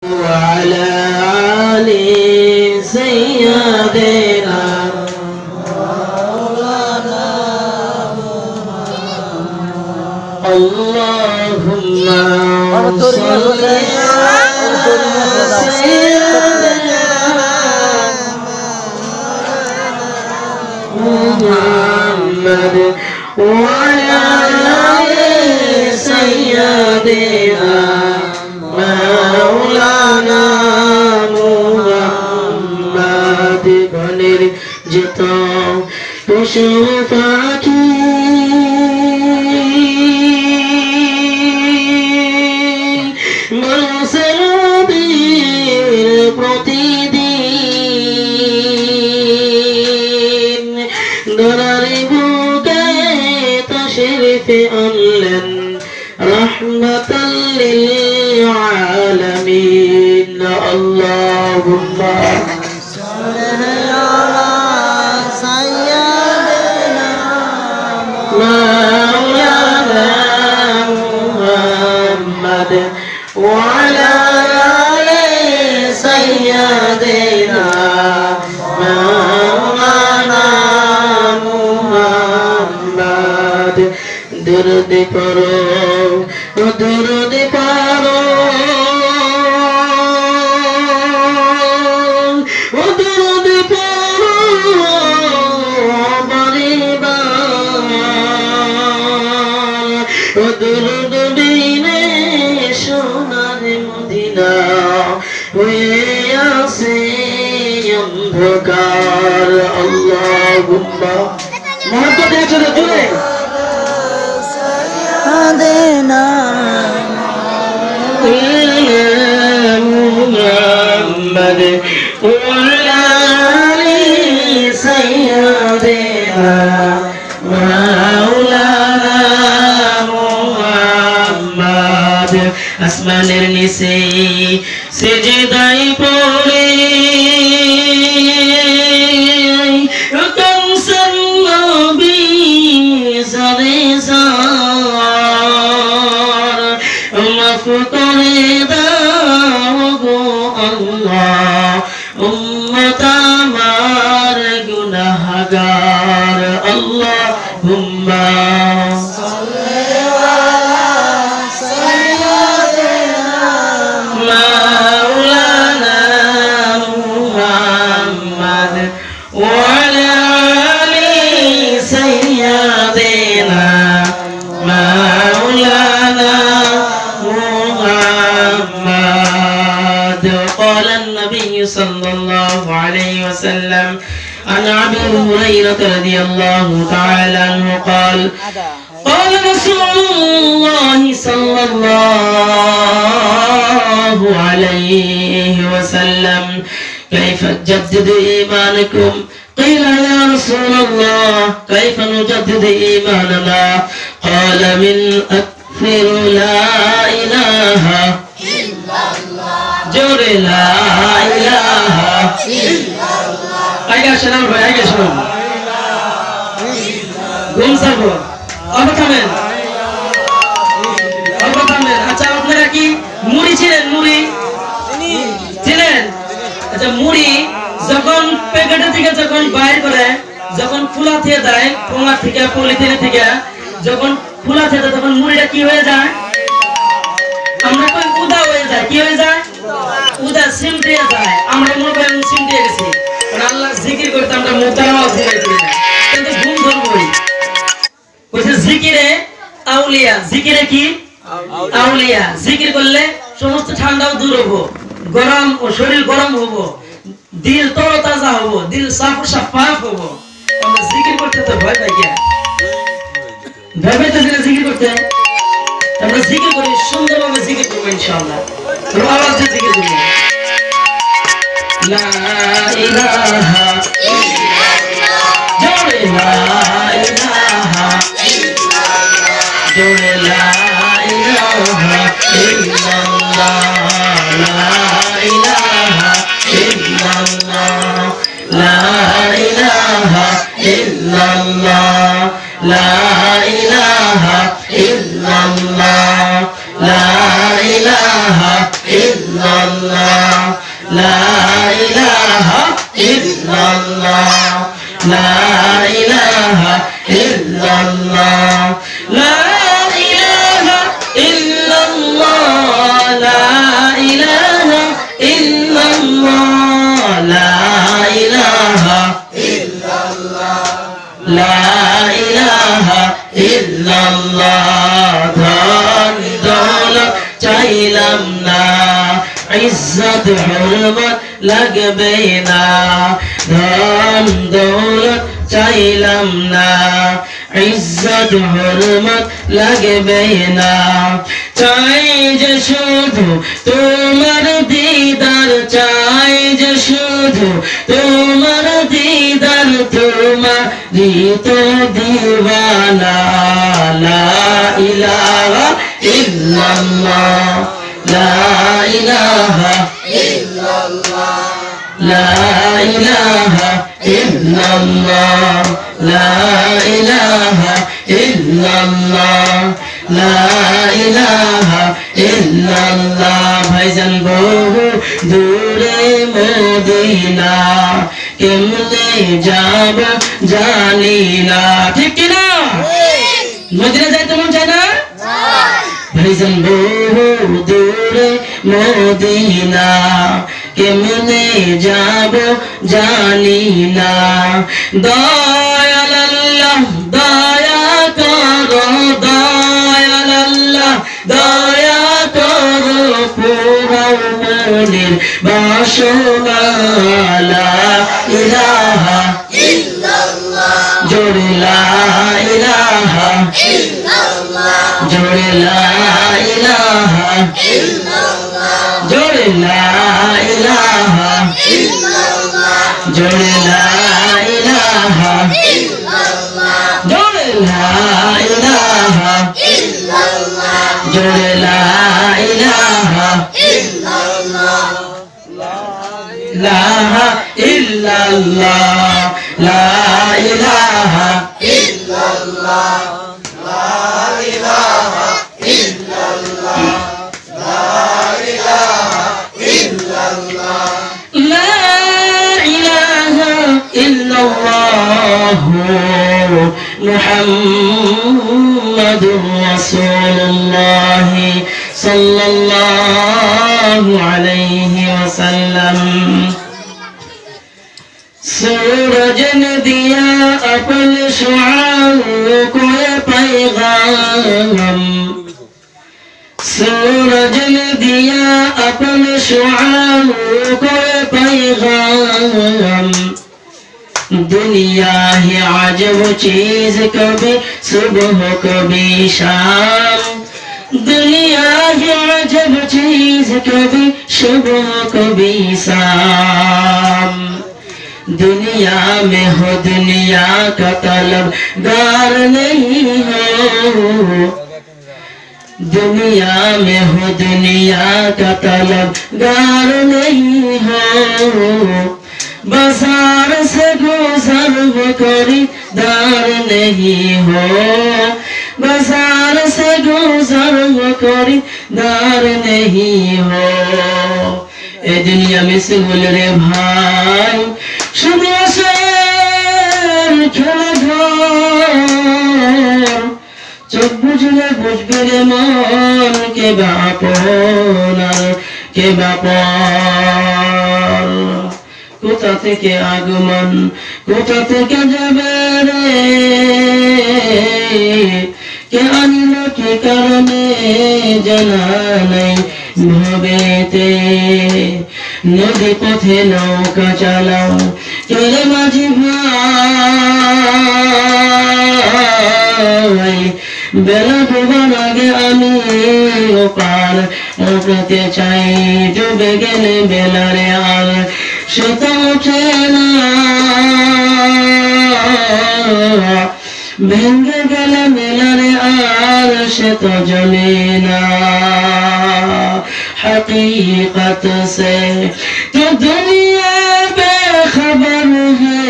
وعلى آل سيدنا اللهم صل على سيدنا محمد وعلى آل سيدنا مولانا محمد বনের যত পশু পাখি মানুষের প্রতিদিন ধরার বুকে তশরিফে আনলেন রহমাতাল লিল আলামিন আল্লাহুম্মা সাল্লি আলা সাইয়্যিদিনা মাওলানা মুহাম্মদ ওয়া আলা আলি সাইয়্যিদিনা মাওলানা মুহাম্মদ দরুদ পড়ো দরুদ পড়ো দরুদ পড়ো বারেবার দরুদ বিনে সোনার মদিনা হয়ে আছে অন্ধকার আল্লাহুম্মা মহব্বত একসাথে জুড়ে দেনা মুহাম্মদ ওয়া আলি সাইয়্যিদিনা মাওলানা মুহাম্মদ আসমানের নিচে সিজদায় পড়ে কামসান নবী সারে মাফ করে দাও গো আল্লাহ উম্মত আমার গুনাহগার আল্লাহুম্মা সাল্লি আলা সাইয়্যিদিনা মাওলানা মুহাম্মদ ওয়া আলা আলি সাইয়্যিদিনা মাওলানা محمد قال النبي صلى الله عليه وسلم عن أبي هريرة رضي الله تعالى عنه قال قال رسول الله صلى الله عليه وسلم كيف تجدد إيمانكم قيل يا رسول الله كيف نجدد إيماننا قال من أكثر لا إله إلا الله جور لا إله إلا الله أيها السلام أيها السلام قوم سبوا أبو كامل أبو كامل আচ্ছা আপনারা কি মুড়ি ছিলেন মুড়ি ছিলেন আচ্ছা মুড়ি যখন প্যাকেট থেকে যখন বাইর করে যখন খোলা থেকে দেয় পোঙা থেকে পলিথিন থেকে যখন খোলা থেকে তখন মুড়িটা কি হয়ে যায় আমরা কই উদা হয়ে যায় কি হয়ে যায় উদা সিমটিয়ে যায় আমরা মনে করেন সিমটিয়ে গেছি কারণ আল্লাহ জিকির করতে আমরা মুতারাও জিকির না কিন্তু ঘুম ধরবই কইছে জিকিরে আউলিয়া জিকিরে কি আউলিয়া জিকির করলে সমস্ত ঠান্ডাও দূর হবে গরম ও শরীর গরম হবে দিল তরতাজা হবে দিল সাফ সাফাফ হবে আমরা জিকির করতে তো ভয় পাই কেন ভয় তো জিকির করতে আমরা জিকির করি সুন্দরভাবে জিকির করব ইনশাআল্লাহ তো আওয়াজ দিয়ে জিকির করব লা ইলাহা ইল্লাল্লাহ জোরে লা ইলাহা ইল্লাল্লাহ জোরে লা ইলাহা ইল্লাল্লাহ লা ইলাহা ইল্লাল্লাহ লা ইলাহা ইল্লাল্লাহ লা ইলাহা ইল্লাল্লাহ লা ইলাহা ইল্লাল্লাহ illallah, la ilaha illallah, la ilaha illallah, la ilaha illallah, la ilaha illallah, la ilaha illallah, la ilaha illallah, ধন দৌলত চাইলাম না, ইজ্জত হুরমত লাগবে না, ধন দৌলত চাইলাম না, ইজ্জত হুরমত লাগবে না, চাই যে শুধু তোমার দিদার, চাই যে শুধু তোমার দিদার, তোমারই তো দিওয়ানা, লা ইলাহা illallah, la ilaha illallah, la ilaha illallah, la ilaha illallah, la ilaha illallah, ভাইজান বহু দূরে মদিনা, কেমনে যাব জানি না, ঠিক কি না? মদিনা যাইতে মন চায় না? ভাইজান বহু দূরে মদিনা, কেমনে যাব জানি না, দয়াল আল্লাহ দয়া করো, দয়াল আল্লাহ দয়া করো, পুরাও মনের বাসনা, লা ইলাহা ইল্লাল্লাহ, জোরে লা ইলাহা ইল্লাল্লাহ, জোরে লা ইলাহা ইল্লাল্লাহ, জোরে লা ইলাহা ইল্লাল্লাহ, জোরে লা ইলাহা ইল্লাল্লাহ, জোরে লা ইলাহা ইল্লাল্লাহ, জোরে লা ইলাহা ইল্লাল্লাহ, লা ইল্লাল্লাহ, লা ইলাহা ইল্লাল্লাহ, লা ইলাহা illallah, la ilaha illallah, la ilaha illallah, Muhammadur Rasulullah sallallahu alayhi wa sallam, सूरज ने दिया अपने शुआओं को पैगाम, सूरज ने दिया अपने शुआओं को पैगाम, दुनिया ही आज वो चीज कभी सुबह कभी शाम, दुनिया ही आज वो चीज कभी सुबह कभी शाम, दुनिया में हो दुनिया का तलबगार नहीं हो, दुनिया में हो दुनिया का तलबगार नहीं हो, बाजार से गुजर वो खरीदार नहीं हो, बाजार से गुजर वो खरीदार नहीं हो, ए दुनिया में से बोल रे भाई শুধু আসেন খেলা ঘর, চোখ বুঝলে বুঝবে রে মন, কে বাপন কে বাপন, কোথা থেকে আগমন কোথা থেকে যাবে রে, কে আনিল কি কারণে জানা নাই ভবেতে, নদী পথে নৌকা চালাও চলে মাঝি ভাই, বেলা ডোবার আগে আমি ওপার ওঠাতে চাই, ডুবে গেলে বেলারে আর সে তো ওঠে না, ভেঙে গেলে বেলারে আর সে তো জমে না, हकीकत से तो दुनिया बेखबर है,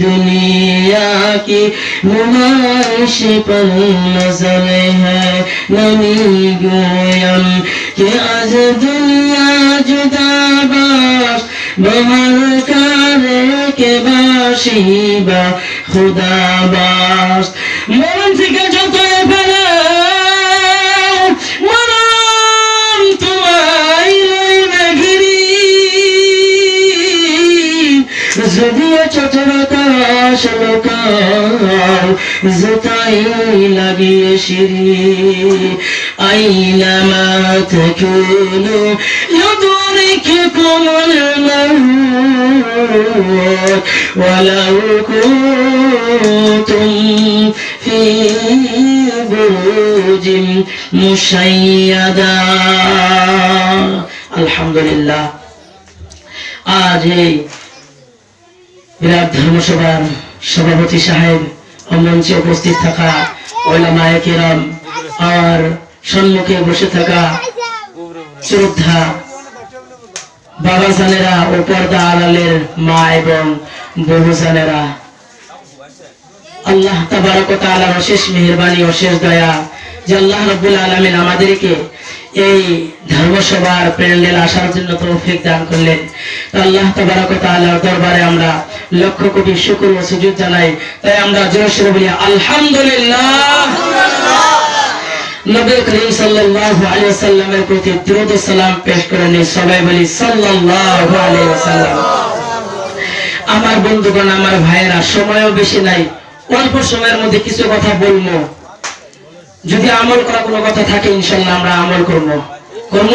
दुनिया की नुमाइश पर नजर है, नमी गोयम कि आज दुनिया जुदाबाश बहर करे के बाशिबा खुदाबाश मरण থেকে যতই পালাও মরণ তোমায় লইবে ঘিরি যদিও চতুরতা লোকাল জুতাই লাগিয়ে সিঁড়ি আইনামা তাকুনু ইউদরিকুমুল মাউত ওয়ালাউ কুনতুম ফি বুরুজিন মুশাইয়াদা। আলহামদুলিল্লাহ, আজ এই বিরাট ধর্মসভার সভাপতি সাহেব ও মঞ্চে উপস্থিত থাকা উলামায়ে কিরাম আর সম্মুখে বসে থাকা শ্রদ্ধা বাবা জানেরা ও পর্দা আড়ালের মা এবং বহু জানেরা, আল্লাহ তাবারক ওয়া তাআলার অশেষ মেহেরবানি অশেষ দয়া যে আল্লাহ রাব্বুল আলামিন আমাদেরকে এই ধর্মসভার প্যান্ডেল আসার জন্য তৌফিক দান করলেন। তো আল্লাহ তাবারক ওয়া তাআলার দরবারে আমরা লক্ষ কোটি শুকর ও সুজুদ জানাই। তাই আমরা জোরে সোরে বলি আলহামদুলিল্লাহ। নবী করিম সাল্লাল্লাহু আলাইহি ওয়াসাল্লামের প্রতি দরুদ ও সালাম পেশ করে নিই, সবাই বলি সাল্লাল্লাহু আলাইহি ওয়াসাল্লাম। আমার বন্ধুগণ, আমার ভাইয়েরা, সময়ও বেশি নাই, অল্প সময়ের মধ্যে কিছু কথা বলবো। যদি আমল করা কোনো কথা থাকে ইনশাআল্লাহ আমরা আমল করব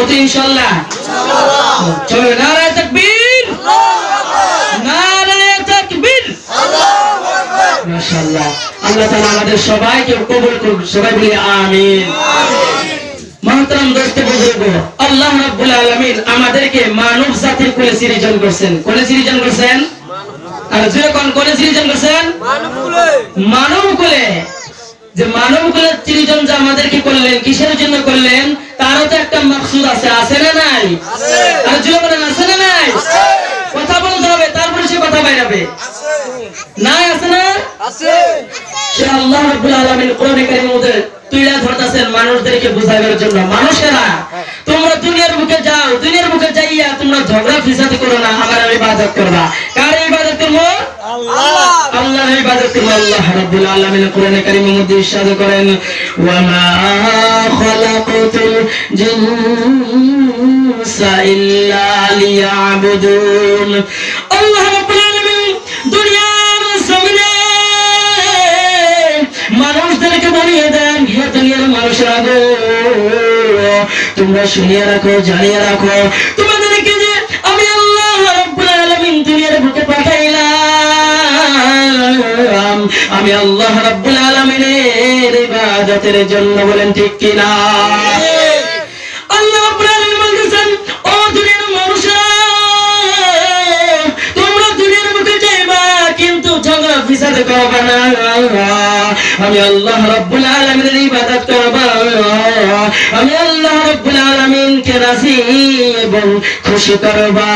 তো ইনশাআল্লাহ। চলো, নারায়ে তাকবীর, নারায়ে তাকবীর, আল্লাহু আকবার। মাশাআল্লাহ, আল্লাহ তাআলা আমাদের সবাইকে কবুল করুন, সবাই বলি আমিন। মহতরম দোস্ত বুজুর্গ, আল্লাহ রাব্বুল আলামিন আমাদেরকে মানব জাতির কোলে সৃজন করেছেন। কোলে সৃজন করেছেন? আর যে কোলে সৃজন করেছেন? মানব কোলে। যে মানব কুলের সৃজন যে আমাদেরকে করলেন, কিসের জন্য করলেন? তারও তো একটা মাকসুদ আছে, আছে না নাই? আর জোরে বলেন, আছে না নাই? কথা বলতে হবে, তারপরে সে কথা বাইরাবে। নাই, আছে না? আছে। সে আল্লাহ রাব্বুল আলামিন কোরআনে কারীমের মধ্যে তুইলা ধরতেছেন মানুষদেরকে বুঝাবার জন্য। মানুষেরা, তোমরা দুনিয়ার বুকে যাও, দুনিয়ার বুকে যাইয়া তোমরা ঝগড়া ফিসাদ করো না, আমার ইবাদত করবা। কার ইবাদত করবো? আল্লাহ। আল্লাহর ইবাদত করবো। আল্লাহ রাব্বুল আলামিন কোরআনে কারীমের মধ্যে ইরশাদ করেন, ওয়া মা খালাকাতুল জিন্না ইল্লা লিয়াবুদুন। আল্লাহ রাব্বুল আলামিন দুনিয়ার জমিনে মানুষদেরকে বানিয়ে দেন, হে দুনিয়ার মানুষরা গো, তোমরা শুনিয়ে রাখো, জানিয়ে রাখো, তোমাদেরকে যে আমি আল্লাহ রাব্বুল আলামিন দুনিয়ার বুকে পাঠাইলাম, আমি আল্লাহ রাব্বুল আলামিনের ইবাদতের জন্য। বলেন ঠিক কি না? আল্লাহ রাব্বুল আলামিন বলেছেন, ও দুনিয়ার মানুষরা, তোমরা দুনিয়ার বুকে যাইবা কিন্তু ঝগড়া ফিসাদ করবা না, আমি আল্লাহ রাব্বুল আলামিনের ইবাদত করবা, আমি আল্লাহ রাব্বুল আলামিনকে রাজি এবং খুশি করবা।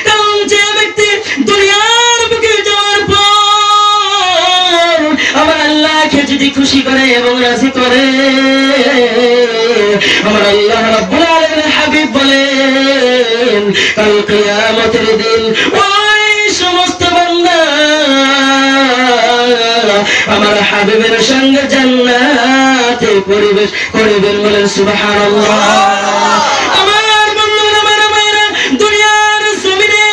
কারণ যে ব্যক্তি দুনিয়ার বুকে যাওয়ার পর আমার আল্লাহকে যদি খুশি করে এবং রাজি করে, আমার আল্লাহ রাব্বুল আলামিনের হাবিব বলেন, কাল কিয়ামতের দিন ওই সমস্ত বান্দা আমার হাবিবের সঙ্গে জান্নাতে পরিবেশ করিবেন। বলেন সুবহানাল্লাহ। আমার বন্ধুরা, আমার ভাইরা, দুনিয়ার জমিনে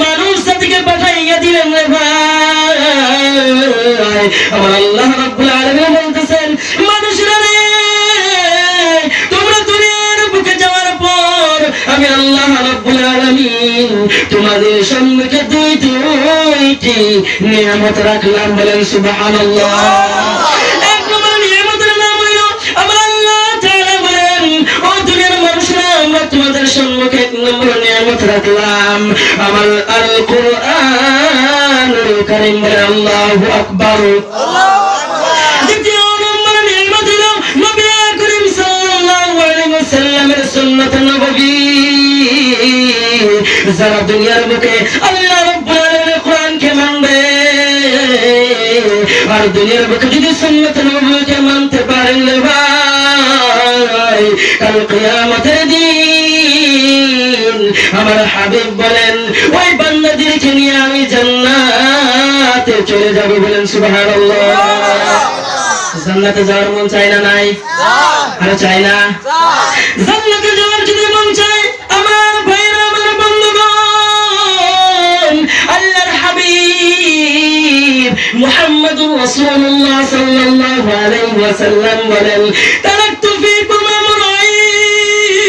মানুষ জাতিকে পাঠাইয়া দিলেন রে ভাই। আমার আল্লাহ রাব্বুল আলামিন বলতেছেন, মানুষরা রে, তোমরা দুনিয়ার বুকে যাওয়ার পর আমি আল্লাহ রাব্বুল আলামিন তোমাদের সম্মুখে দুইটি নিয়ামত রাখলাম। বলেন সুবহানাল্লাহ। এক নম্বর নিয়ামতের নাম হইল, আমার আল্লাহ তাআলা বলেন, ও দুনিয়ার মানুষরা, আমরা তোমাদের সম্মুখে এক নম্বর নিয়ামত রাখলাম আমার আল কুরআনুল কারীম। বলেন আল্লাহু আকবার। দ্বিতীয় নম্বর নিয়ামত হইল নবী করিম সাল্লাল্লাহু আলাইহি ওয়াসাল্লামের সুন্নাত নববী। যারা দুনিয়ার বুকে আল্লাহ রাব্বুল আলামিনের কোরআনকে মানবে আর দুনিয়ার বুকে যদি সুন্নাত নববীকে মানতে পারেন ভাই, কাল কিয়ামতের দিন আমার হাবিব বলেন ওই বান্দাদেরকে নিয়ে আমি জান্নাতে চলে যাব। বলেন সুবহানাল্লাহ। জান্নাতে যাওয়ার মন চাই না? নাই? আর চাই না? জান্নাতে যাওয়ার যদি মন চায় আমার ভাইরা, আমার বন্ধুগণ, আল্লাহর হাবিব মুহাম্মদুর রাসূলুল্লাহ সাল্লাল্লাহু আলাইহি ওয়াসাল্লাম বলেন তারাকতু ফীকুম আমরাইন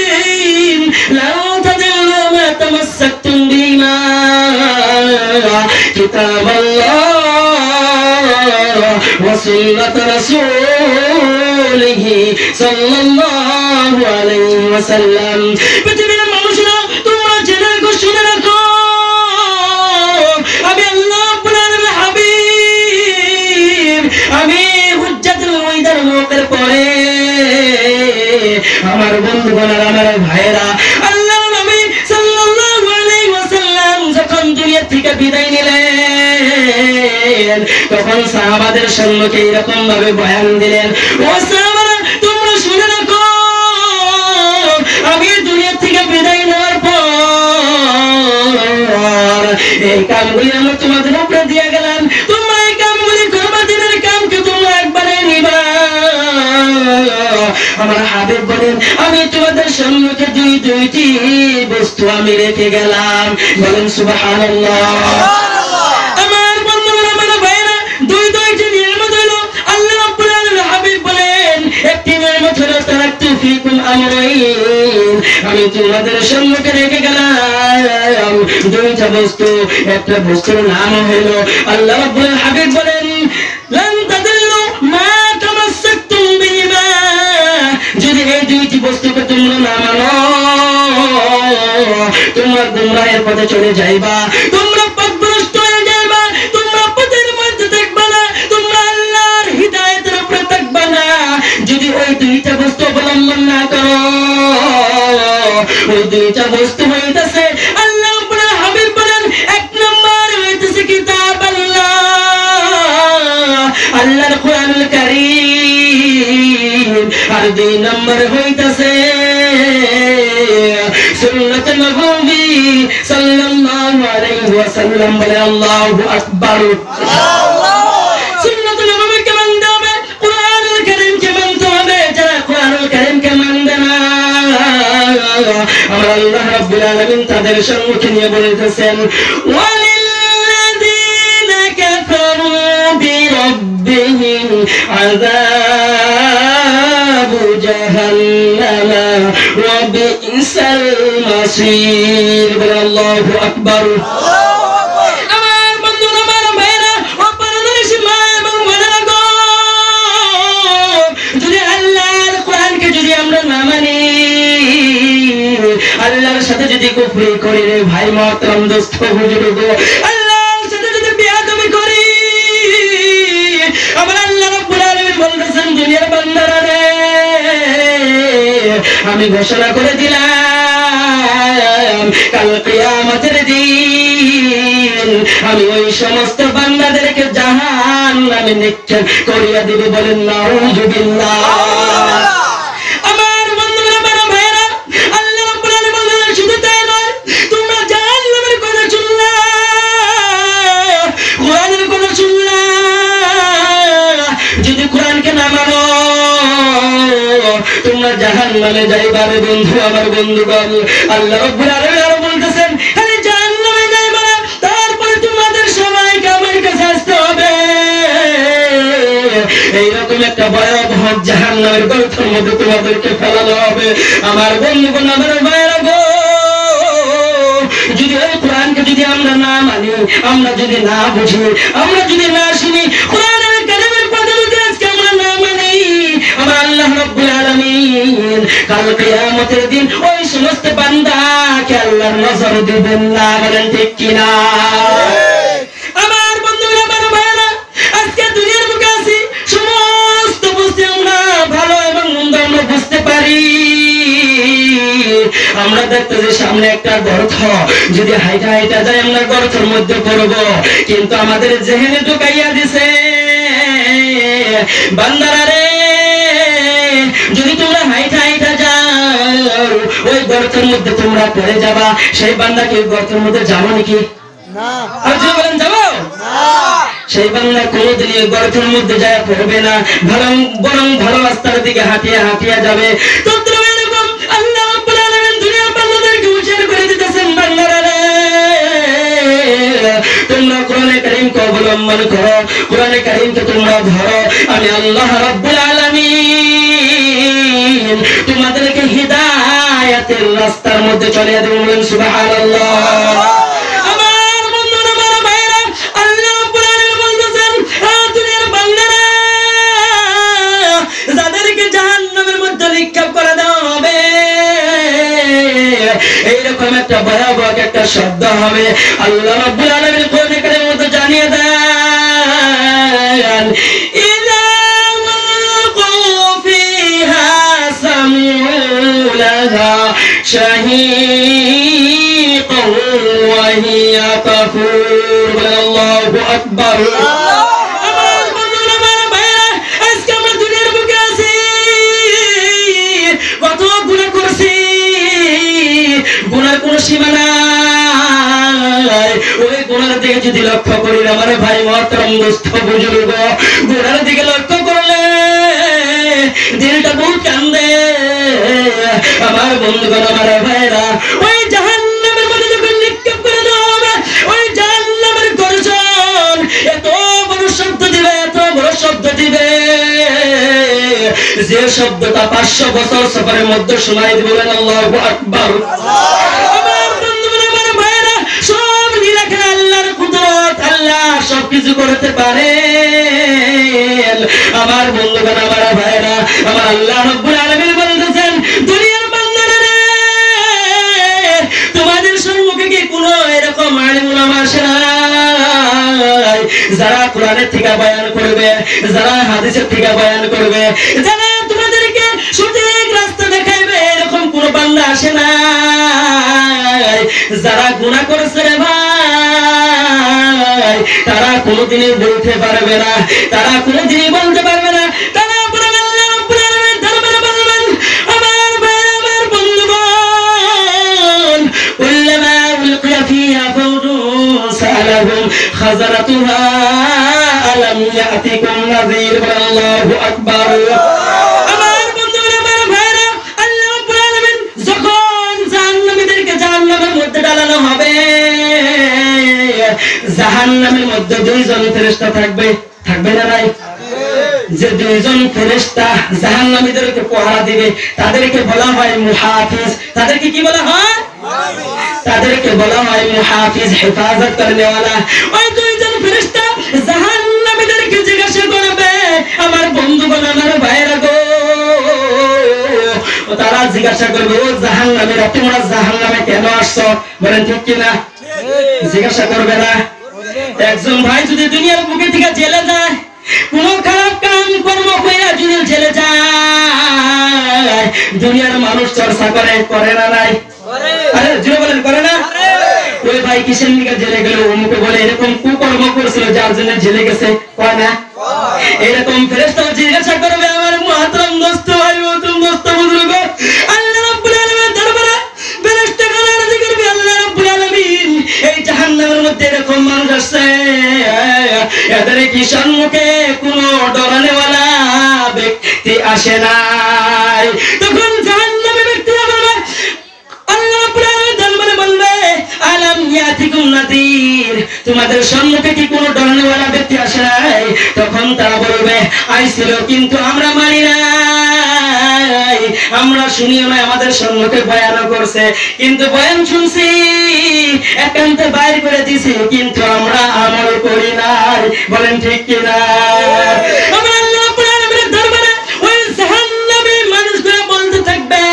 লা তাদিল্লু মা তামাসসাকতুম বিমা কিতাবাল্লাহ ওয়া সুন্নাত রাসূলিহি সাল্লাল্লাহু আলাইহি ওয়াসাল্লাম। পৃথিবীর মানুষরা তোমরা জেনে রাখো, শুনে রাখো, আমি আল্লাহ রাব্বুল আলামিনের হাবিব, আমি হুজ্জাতুল ওয়াইদার মুখের পরে আমার বন্ধুগণ, আমার ভাইয়েরা, আল্লাহর নবী সাল্লাল্লাহু আলাইহি ওয়াসাল্লাম যখন দুনিয়া থেকে বিদায় নিলেন তখন সাহাবাদের সম্মুখে এরকম ভাবে বয়ান দিলেন, ও সাহাবারা তোমরা শুনে রাখো, আমি দুনিয়া থেকে বিদায় নেওয়ার পর এই কামগুলি আমরা তোমাদের উপরে দিয়ে গেলাম, তোমরা এই কামগুলি করবা, দিনের কামকে তোমরা একবারে নিবা। আমার হাবিব বলেন আমি তোমাদের সম্মুখে দুইটি বস্তু আমি রেখে গেলাম। বলেন সুবহানাল্লাহ। আমার বন্ধুরা, আমার ভাইরা, দুইটি নিয়ামত হলো আল্লাহ রাব্বুল আলামিন হাবিব বলেন একটি নিয়ামত হলো তারাকতু ফীকুম আমরাইন, আমি তোমাদের সম্মুখে রেখে গেলাম দুইটা বস্তু। একটা বস্তুর নাম হলো আল্লাহ রাব্বুল হাবিব বলেন লান তাদিল্লু মা তামাসসাকতুম বিমা, যদি এই দুইটি বস্তুকে তোমরা না মানো তোমরা গুমরাহের পথে চলে যাইবা, তোমরা পথভ্রষ্ট হয়ে যাইবা, তোমরা পথের মধ্যে থাকবা না, তোমরা আল্লাহর হিদায়াতের উপরে থাকবা না। যদি ওই দুইটা বস্তু অবলম্বন না করো, ওই দুইটা বস্তু হইতেছে আল্লাহ রাব্বুল হাবিব বলেন এক নম্বর হইতেছে কিতাব আল্লাহ, আল্লাহর কোরআনুল কারীম, আর দুই নম্বর হইতেছে সুন্নাত নবী সাল্লাল্লাহু আলাইহি ওয়াসাল্লাম। বলে আল্লাহু আকবার। সুন্নাত নবীকে মানতে হবে, কোরআনুল কারীমকে মানতে হবে। যারা কোরআনুল কারীমকে মানবে না আমার আল্লাহ রাব্বুল আলামিন তাদের সম্মুখে নিয়ে বলতেছেন ওয়ালিল্লাযীনা কাফারু বিরাব্বিহিম আযাবু জাহান্নাম ওয়া বি'সাল মাসীর। বলে আল্লাহু আকবার। আমার বন্ধুরা, আমার ভাইরা, অপরাধী মা এবং বোনেরা গো, যদি আল্লাহর কোরআনকে যদি আমরা না মানি, আল্লাহর সাথে যদি কুফরি করি রে ভাই মহতরম দোস্ত হুজুর গো, আল্লাহর সাথে যদি বেয়াদবি করি, আমার আল্লাহ রাব্বুল আলামিন বলতেছেন দুনিয়ার বান্দারা রে আমি ঘোষণা করে দিলাম কাল কিয়ামতের দিন আমি ওই সমস্ত বান্দাদেরকে জাহান্নামে নিক্ষেপ করিয়া দিব। বলেন নাউযুবিল্লাহ। আমার বন্ধুরা, আমার ভাইরা, আল্লাহ রাব্বুল আলামিন বলেন শুধু তাই নয়, তোমরা জাহান্নামের কথা শুনলা, কোরআনের কথা শুনলা, যদি কোরআনকে না মানো তোমরা জাহান্নামে যাইবা রে বন্ধু। আমার বন্ধুগণ, আল্লাহ রাব্বুল আলামিন আরো বলতেছেন খালি জাহান্নামে যাইবা না, তারপরে তোমাদের সবাইকে আমার কাছে আসতে হবে। এইরকম একটা ভয়াবহ জাহান্নামের গর্তের মধ্যে তোমাদেরকে ফেলানো হবে। আমার বন্ধুগণ, আমার ভাইরা গো, যদি ওই কোরআনকে যদি আমরা না মানি, আমরা যদি না বুঝি, আমরা যদি না শুনি, কোরআনের কালামের কথা যদি আজকে আমরা না মানি, আমার আল্লাহ রাব্বুল আলামিন কাল কিয়ামতের দিন ওই সমস্ত বান্দাকে আল্লাহর নজর দিবেন না। বলেন ঠিক কিনা? আমার বন্ধুরা, আমার ভাইরা, আজকে দুনিয়ার বুকে আছি, সমস্ত বুঝতে আমরা ভালো এবং মন্দ আমরা বুঝতে পারি। আমরা দেখতেছি সামনে একটা গর্ত, যদি হাইটা হাইটা যায় আমরা গর্তের মধ্যে পড়বো, কিন্তু আমাদের জেহেনে ঢুকাইয়া দিছে বান্দারা রে যদি তোমরা হাইটা হাইটা যাও ওই গর্তের মধ্যে তোমরা পড়ে যাবা। সেই বান্দা কি গর্তের মধ্যে যাবো নাকি? না। আর যদি বলেন যাবো না, সেই বান্দা কোনোদিন গর্তের মধ্যে যায় পড়বে না, বরং ভালো রাস্তার দিকে হাঁটিয়ে হাঁটিয়ে যাবে। তো এরকম আল্লাহ রাব্বুল আলামিন দুনিয়ার বান্দাদেরকে উচ্চারণ করে দিতেছেন, বান্দারা তোমরা কোরআনে কারীমকে অবলম্বন করো, কোরআনে কারীমকে তোমরা ধরো। আমি আল্লাহ রাব্বুল আলামিন তোমাদেরকে হিদায়াতের রাস্তার মধ্যে চলে দেব। বলেন সুবহানাল্লাহ। আমার বন্ধুরা, আমার ভাইরা, আল্লাহ রাব্বুল আলামিন বলতেছেন দুনিয়ার বান্দারা যাদেরকে জাহান্নামের মধ্যে নিক্ষেপ করে দেওয়া হবে, এইরকম একটা ভয়াবহ একটা শব্দ হবে। আল্লাহ রাব্বুল আলামিন কোরআনে কারীমের মধ্যে জানিয়ে দেন, ইযা ওয়ালকু ফিহা সামিউ লাহা শাহীকান ওয়া হিয়া তাফুর। আল্লাহু আকবার। আমার বন্ধুরা, আমার ভাইরা, আজকে আমরা দুনিয়ার বুকে আছি, কত গুনাহ করছি, গুনার কোন সীমা নাই। ওই গুনার দিকে যদি লক্ষ্য করি আমার ভাই মহতরম দোস্ত বুজুর্গ, গুনার দিকে লক্ষ্য করলে দিলটা বহুত কান্দে। আমার বন্ধুগণ, আমার ভাইরা, ওই জাহান্নামের মধ্যে যখন নিক্ষেপ করে দেওয়া হবে, ওই জাহান্নামের গর্জন এত বড় শব্দ দিবে, এত বড় শব্দ দিবে, যে শব্দটা 500 বছর সফরের মধ্যে শোনাই দিবে। বলেন আল্লাহু আকবার। আমার বন্ধুগণ, আমার ভাইরা, সব নিরাখে আল্লাহর কুদরত, আল্লাহ সবকিছু করতে পারে। আমার বন্ধুগণ, আমার ভাইরা, আমার আল্লাহ রাব্বুল আলামিন বলতেছেন, দুনিয়ার বান্দারা রে, তোমাদের সম্মুখে কি কোনো এরকম আলিম উলামা আসে নাই যারা কোরআনের থেকে বয়ান করবে, যারা হাদিসের থেকে বয়ান করবে, যারা তোমাদেরকে সঠিক রাস্তা দেখাইবে? এরকম কোন বান্দা আসে নাই। যারা গুনাহ করেছে রে ভাই, তারা কোনোদিনই বলতে পারবে না, তারা কোনোদিনই বলতে পারবে না। তারা আল্লাহ রাব্বুল আলামিনের দরবারে বলবেন, আমার ভাই, আমার বন্ধুগণ, কুল্লামা উলকিয়া ফিহা ফাওজুন সালাহুম খাযারাতুহা আলাম ইয়াতিকুম নাযীর। আল্লাহু আকবার। আমার বন্ধুগণ, আমার ভাইরা, আল্লাহ রাব্বুল আলামিন যখন জাহান্নামীদেরকে জাহান্নামের মধ্যে ডালানো হবে, জাহান্নামের মধ্যে দুইজন ফেরেশতা থাকবে, থাকবে না নাই? যে দুইজন ফেরেশতা জাহান্নামীদেরকে পাহারা দিবে, তাদেরকে বলা হয় মুহাফিজ। তাদেরকে কি বলা হয়? তাদেরকে বলা হয় মুহাফিজ, হেফাজত করনেওয়ালা। ওই দুইজন ফেরেশতা জাহান্নামীদেরকে জিজ্ঞাসা করবে, আমার বন্ধুগণ, আমার ভাইরা গো, তারা জিজ্ঞাসা করবে, ও জাহান্নামীরা, তোমরা জাহান্নামে কেন আসছো? বলেন ঠিক কিনা? জিজ্ঞাসা করবে না? একজন ভাই যদি দুনিয়ার বুকে থেকে জেলে যায়, কোন খারাপ কাম কর্ম করে যদি জেলে যায়, দুনিয়ার মানুষ চর্চা করে, করে না নাই? আরে জোরে বলেন, করে না? ওই ভাই কিসের নিকে জেলে গেল, অমুকে বলে এরকম কুকর্ম করেছিল যার জন্য জেলে গেছে, কয় না? এরকম ফেরেশতা জিজ্ঞাসা করবে, আমার মহতরম দোস্ত ভাই, মহতরম দোস্ত বুজুর্গ, আল্লাহ রাব্বুল আলামিনের দরবারে ফেরেশতা কালার করবে, আল্লাহ রাব্বুল আলামিন এই জাহান্নামের মধ্যে এরকম মানুষ আসছে, এদের কি সম্মুখে কোনো ডরানেওয়ালা ব্যক্তি আসে নাই? তখন জাহান্নামের ব্যক্তি বলবে, আল্লাহ রাব্বুল আলামিন দরবারে বলবে, আলাম ইয়াতিকুম নাযীর, তোমাদের সম্মুখে কি কোনো ডরানেওয়ালা ব্যক্তি আসে নাই? তখন তারা বলবে, আইছিল, কিন্তু আমরা মানি নাই, আমরা শুনিও না, আমাদের সম্মুখে বয়ান করছে, কিন্তু বয়ান শুনছি, একান্তে বাইর করে দিছি, কিন্তু আমরা আমল করি নাই। বলেন ঠিক কিনা? আমরা আল্লাহ রাব্বুল আলামিনের দরবারে ওই জাহান্নামী মানুষগুলো বলতে থাকবে,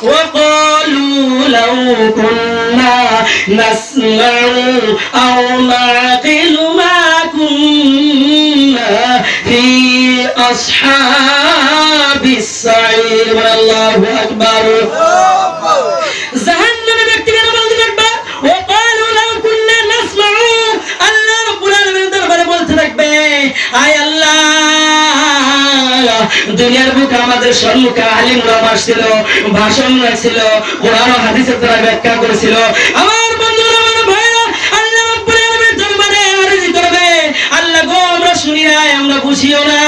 ওয়াকালু লাউ কুন্না নাসমাউ আও নাকিলু মা কুন্না ফি আসহাবিস সাঈর। আল্লাহু আকবার। জাহান্নামের ব্যক্তিরা বলতে থাকবে, ওয়াকালু লাউ কুন্না নাসমাউ, আল্লাহ রাব্বুল আলামিনের দরবারে বলতে থাকবে, আয় আল্লাহ, দুনিয়ার বুকে আমাদের আমাদের সম্মুখে আলিম ওলামা ছিল, ভাষণ রাখছিল, কোরআন ও হাদিসের দ্বারা ব্যাখ্যা করেছিল। আমার বন্ধুরা, আমার ভাইরা, আল্লাহ রাব্বুল আলামিনের দরবারে আরজি করবে, আল্লাহ গো আমরা শুনি নাই, আমরা বুঝিও না,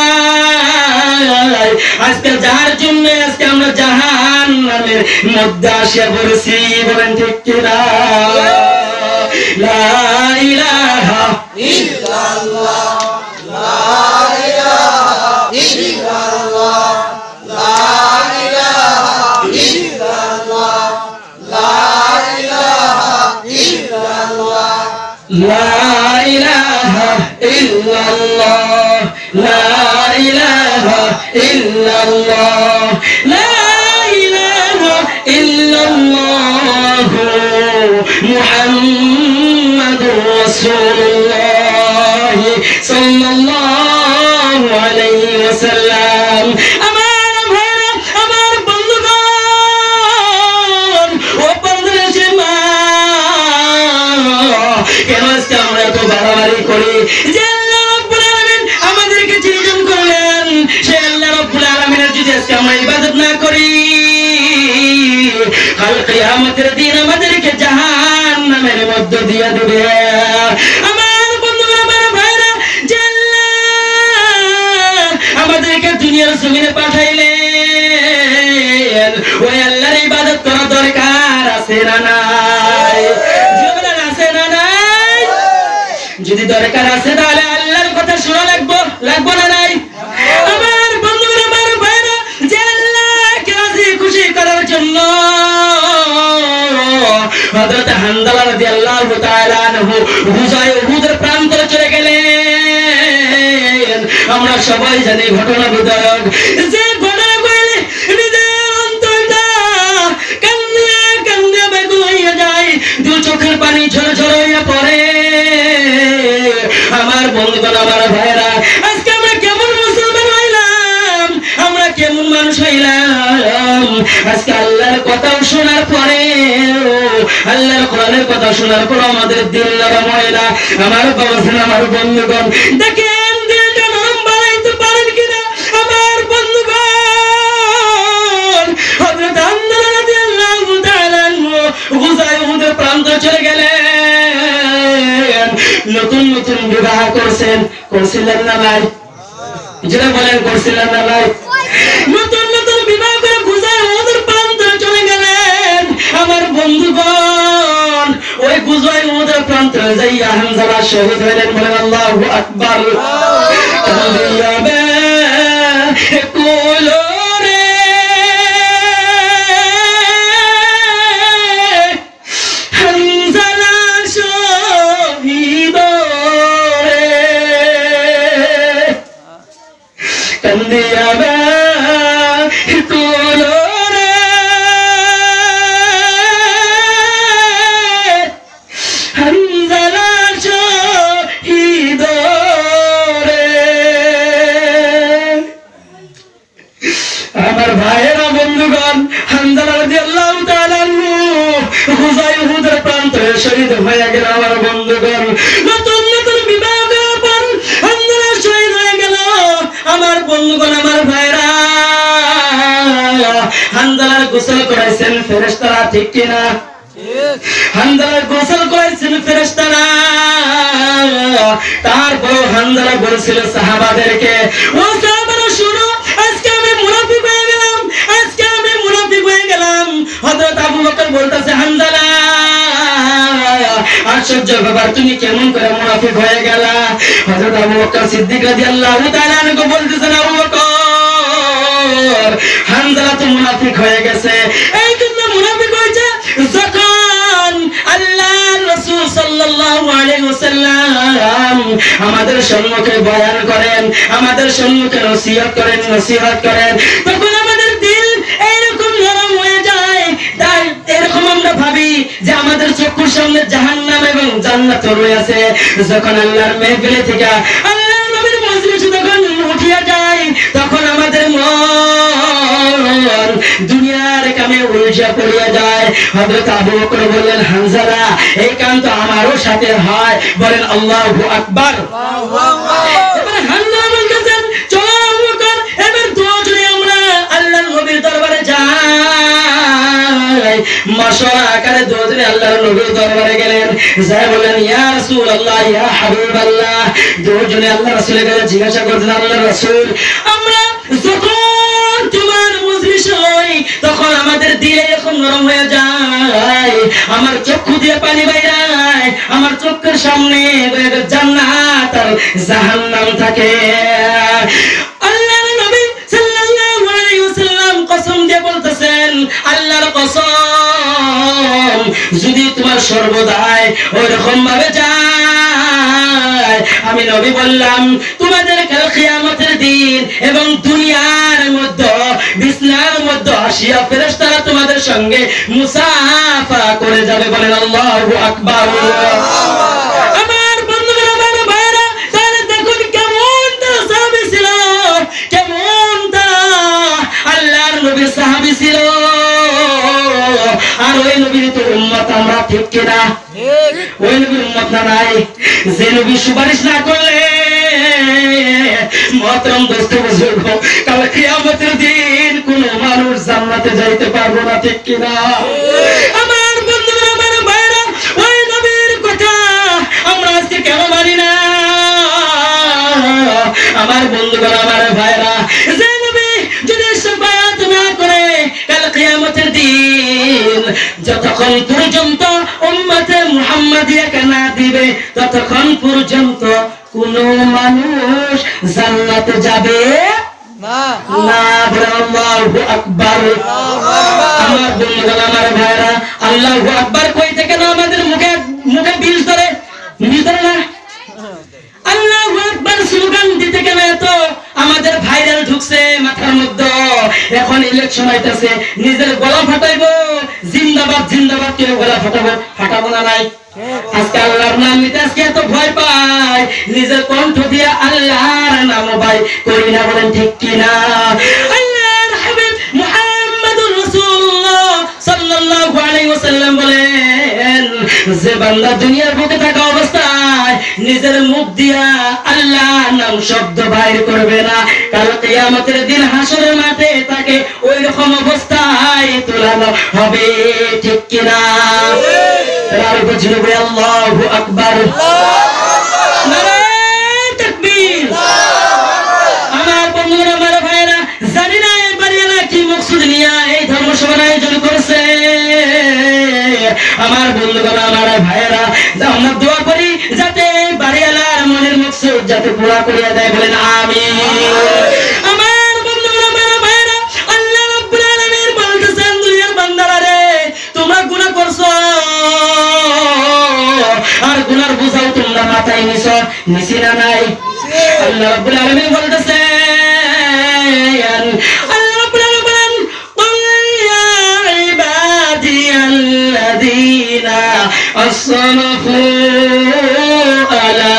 আজকে যার জন্য আজকে আমরা জাহান্নামের মধ্যে আসিয়া পড়েছি, বলেন ঠিক কিনা? লা ইলাহা ইল্লাল্লাহ, লা ইলাহা ইল্লাল্লাহ, লা ইলাহা ইল্লাল্লাহ, লা ইলাহা ইল্লাল্লাহ, লা ইলাহা ইল্লাল্লাহ, লা ইলাহা ইল্লাল্লাহ, লা ইলাহা ইল্লাল্লাহ, মুহাম্মাদুর রাসূলুল্লাহ সাল্লাল্লাহু আলাইহি ওয়াসাল্লাম। আমার ভাইরা, আমার বন্ধুগণ, ও বাংলাদেশের মা, কেন আজকে আমরা এত বাড়াবাড়ি করি? যে আল্লাহ রাব্বুল আলামিন আমাদেরকে সৃজন করলেন, সে আল্লাহ রাব্বুল আলামিনের যদি আজকে আমরা ইবাদত না করি, কাল কিয়ামতের দিন আমাদেরকে জাহান্নামের মধ্যে দিয়ে দিবে। আমার বন্ধুরা, আমার ভাইরা, যে আল্লাহ আমাদেরকে দুনিয়ার জমিনে পাঠাইলেন, ওই আল্লাহর ইবাদত করা দরকার আছে না নাই? জীবনে আছে না নাই? যদি দরকার আছে তাহলে আল্লাহর কথা শোনা লাগবো না নাই? আমার বন্ধুরা, আমার ভাইরা, যে আল্লাহকে রাজি খুশি করার জন্য হযরত হানজালা রাদিয়াল্লাহু তাআলা আনহু হুজায় উহুদের প্রান্তরে চলে গেলেন। আমরা সবাই জানি ঘটনা বিধায়ক, যে ঘটনা কইলে নিজের অন্তরটা কান্দিয়া কান্দিয়া বেকুল হইয়া যায়, দু চোখের পানি ঝরে ঝরে হইয়া পড়ে। আমার বন্ধুগণ, আমার ভাইরা, আজকে আমরা কেমন মুসলমান হইলাম, আমরা কেমন মানুষ হইলাম? আজকে আল্লাহর কথা শোনার পরে, আল্লাহর কোরআনের কথা শোনার পর আমাদের দিল নরম হয় না। আমার বাবাজন, আমার বন্ধুগণ, দেখেন দিলটা নরম বানাইতে পারেন কিনা? আমার বন্ধুগণ, হযরত হানজালা রাদিয়াল্লাহু তাআলা আনহু গুজায় উহুদের প্রান্তরে চলে গেলেন। নতুন নতুন বিবাহ করছিলেন না ভাই? যেটা বলেন, করছিলেন না ভাই? নতুন নতুন বিবাহ করে গুজায় উহুদের প্রান্তরে চলে গেলেন। আমার বন্ধুগণ, ওই গুজায় উহুদের প্রান্তরে যাইয়া হানজালা শহীদ হইলেন। বলেন আল্লাহু আকবার। হানজালা শহীদ রে, কান্দিয়া কুলো রে, হানজালা শহীদ রে। আমার ভাইয়েরা, বন্ধুগণ, হানজালা রাদিয়াল্লাহু তাআলা আনহু গুজায় উহুদের প্রান্তরে শহীদ হয়ে গেল। আমার বন্ধুগণ, নতুন নতুন বিবাহ করার পর হানজালা শহীদ হয়ে গেল। আমার বন্ধুগণ, আমার ভাইরা, হানজালার গোসল করাইছেন ফেরেশতারা, ঠিক কিনা? হানজালার গোসল করাইছেন ফেরেশতারা। তারপর হানজালা বলেছিল সাহাবাদেরকে, ও সাহাবারা শুনো, আজকে আমি মুনাফিক হয়ে গেলাম, আজকে আমি মুনাফিক হয়ে গেলাম। হযরত আবু বকর বলতেছে, হানজালা, আশ্চর্য ব্যাপার, তুমি কেমন করে মুনাফিক হয়ে গেলা? হযরত আবু বকর সিদ্দিক রাদিয়াল্লাহু তাআলা আনহু বলতেছেন, আবু বকর, হানজালা তো মুনাফিক হয়ে গেছে। এই জন্য মুনাফিক হয়েছে যখন আল্লাহর রাসূল সাল্লাল্লাহু আলাইহি ওয়াসাল্লাম আমাদের সম্মুখে বয়ান করেন, আমাদের সম্মুখে নসিহত করেন, তখন আমাদের দিল এরকম নরম হয়ে যায়। তাই এরকম আমরা ভাবি যে আমাদের চক্ষুর সামনে জাহান্নাম এবং জান্নাত রয়েছে। যখন আল্লাহর মেহফিল থেকে, আল্লাহর নবীর মজলিসে যখন উঠিয়া যায়, তখন আমাদের মন দুনিয়ার কামে উলঝা পড়িয়া যায়। হযরত আবু বকর বললেন, হানজালা, এই কাম তো আমারও সাথে হয়। বলেন আল্লাহু আকবার। এবারে হানজালা বলতেছেন, চলো আবু বকর, এবার দুজনে আমরা আল্লাহ সরা আকারে দুজনে আল্লাহর নবীর দরবারে গেলেন, যাই বললেন ইয়া রাসূলুল্লাহ ইয়া হাবিবাল্লাহ। দুজনে আল্লাহ রাসূলের কাছে জিজ্ঞাসা করলেন, আল্লাহর রাসূল, আমরা যখন তোমার মজলিস হই তখন আমাদের দিল এরকম নরম হয়ে যায়, আমার চক্ষু দিয়ে পানি বাইরায়, আমার চোখের সামনে জান্নাত আর জাহান্নাম থাকে। আল্লাহর নবী সাল্লাল্লাহু আলাইহি ওয়াসাল্লাম কসম দিয়ে বলতেছেন, আল্লাহর কসম, যদি তোমার সর্বদাই ওইরকম ভাবে যায়, আমি নবী বললাম তোমাদের কাল কিয়ামতের দিন এবং দুনিয়ার মধ্যে বিছনার মধ্যে আসিয়া ফেরেশতারা তোমাদের সঙ্গে মুসাফা করে যাবে। বলেন আল্লাহু আকবার। আমার বন্ধুরা, আমার ভাইরা, তাহলে দেখুন কেমন তারা সাহাবী ছিল, কেমন তারা আল্লাহর নবীর সাহাবী ছিল। আর ওই নবীর তো উম্মত আমরা, ঠিক কিনা? ওই নবীর উম্মত না নাই, যে নবী সুপারিশ না করলে মহতরম দোস্ত বুজুর্গ, কাল কিয়ামতের দিন কোন মানুষ জান্নাতে যাইতে পারবো না, ঠিক কিনা? আমার বন্ধুরা, আমার ভাইরা, ওই নবীর কথা আমরা আজকে কেন মানি না? আমার বন্ধুগণ, আমার ভাইরা, যে নবী যদি শাফাআত না করে কাল কিয়ামতের দিন যতক্ষণ পর্যন্ত উম্মতে মুহাম্মাদিয়াকে না দিবে ততক্ষণ পর্যন্ত কোন মানুষ জান্নাতে যাবে না। বলে আল্লাহু আকবার। আমার বন্ধুগণ, আমার ভাইরা, আল্লাহু আকবার কইতে কেন আমাদের মুখে মুখে বিষ ধরে না? আল্লাহু আকবার স্লোগান দিতে কেন এত আমাদের ভাইরাল ঢুকছে মাথার মধ্যে? এখন ইলেকশন হইতাছে, নিজের গলা ফাটাইবো, জিন্দাবাদ জিন্দাবাদ কেউ গলা ফাটাবো না নাই? আজকে আল্লাহর নাম নিতে আজকে এত ভয় পায়, নিজের কণ্ঠ দিয়ে আল্লাহর নাম ভাই করি না। বলেন ঠিক কিনা? আল্লাহর হাবিব মুহাম্মদুর রাসূলুল্লাহ সাল্লাল্লাহু আলাইহি ওয়াসাল্লাম বলেন, যে বান্দা দুনিয়ার বুকে থাকা অবস্থায় নিজের মুখ দিয়া আল্লাহর নাম শব্দ বাইর করবে না, কাল কিয়ামতের দিন হাসরের মাঠে তাকে ওই রকম অবস্থায় তোলানো হবে, ঠিক কিনা? আল্লাহু আকবার। নারায়ে তাকবীর। আমার বন্ধুরা, আমার ভাইরা, জানি না এই বাড়িওয়ালা কি মকসুদ নিয়ে এই ধর্মসভার আয়োজন করেছে। আমার বন্ধুগণ, আমার ভাইরা, আমরা দোয়া করি যাতে বাড়িওয়ালার মনের মকসুদ যাতে পুরা করিয়া দেয়। বলেন আমিন। আমার বন্ধুগণ, আমার ভাইরা, আল্লাহ রাব্বুল আলামিন বলতেছেন, দুনিয়ার বান্দারা রে, তোমরা গুনাহ করছো আর গুনার বোঝাও তোমরা মাথায় নিছি না নাই? আল্লাহ রাব্বুল আলামিন বলতেছেন, আল্লাহ রাব্বুল আলামিন বলেন, কুল ইয়া ইবাদিয়াল্লাযীনা আসরাফু আলা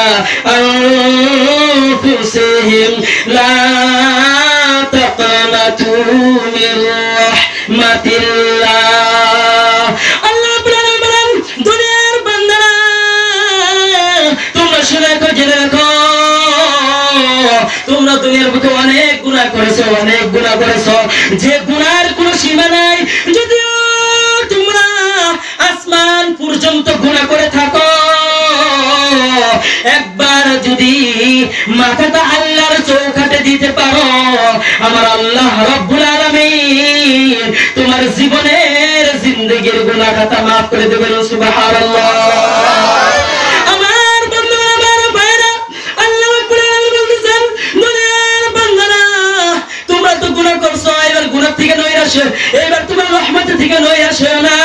আনফুসিহিম লা তাকনাতু মির রাহমাতিল্লাহ। আল্লাহ রাব্বুল আলামিন বলেন, দুনিয়ার বান্দারা তোমরা শুনে রাখো, জেনে রাখো, তোমরা দুনিয়ার বুকে অনেক গুনাহ করেছো, অনেক গুনাহ করেছো, যে গুনার কোনো সীমা নাই। যদিও তোমরা আসমান পর্যন্ত গুনাহ করে থাকো, একবার যদি মাথাটা আল্লাহর চৌকাঠে দিতে পারো, আমার আল্লাহ রাব্বুল আলামিন তোমার জীবনের জিন্দেগীর গুনাহ খাতা মাফ করে দেবেন। সুবহানাল্লাহ। আমার বন্ধুরা, আমার ভাইরা, আল্লাহ রাব্বুল আলামিন বলতেছেন, দুনিয়ার বান্দারা তোমরা তো গুনাহ করছো, এবার গুনাহ থেকে নয় আসে, এবার তোমার রহমত থেকে নয় আসে না।